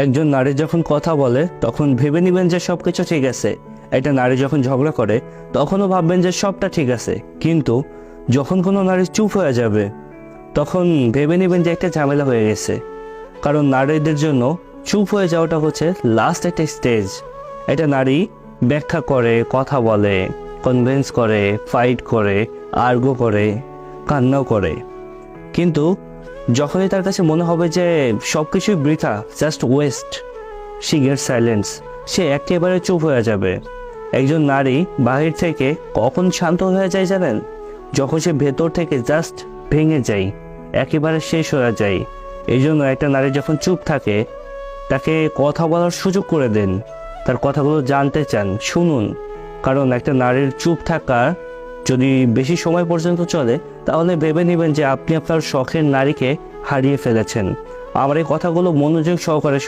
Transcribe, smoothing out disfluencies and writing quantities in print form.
একজন নারী যখন কথা বলে তখন ভেবে নেবেন যে সব কিছু ঠিক আছে। একটা নারী যখন ঝগড়া করে তখনও ভাববেন যে সবটা ঠিক আছে। কিন্তু যখন কোনো নারী চুপ হয়ে যাবে তখন ভেবে নেবেন যে একটা ঝামেলা হয়ে গেছে। কারণ নারীদের জন্য চুপ হয়ে যাওয়াটা হচ্ছে লাস্ট একটা স্টেজ। একটা নারী ব্যাখ্যা করে, কথা বলে, কনভিন্স করে, ফাইট করে, আর্গু করে, কান্নাও করে, কিন্তু যখনই তার কাছে মনে হবে যে সব কিছুই বৃথা, just waste, she get silence, সে একেবারে চুপ হয়ে যাবে। একজন নারী বাহির থেকে কখন শান্ত হয়ে যায় জানেন? যখন সে ভেতর থেকে জাস্ট ভেঙে যায়, একেবারে শেষ হয়ে যায়। এই জন্য একটা নারী যখন চুপ থাকে তাকে কথা বলার সুযোগ করে দেন, তার কথাগুলো জানতে চান, শুনুন। কারণ একটা নারীর চুপ থাকা যদি বেশি সময় পর্যন্ত চলে তাহলে ভেবে নেবেন যে আপনি আপনার শখের নারীকে হারিয়ে ফেলেছেন। আমার এই কথাগুলো মনোযোগ সহকারে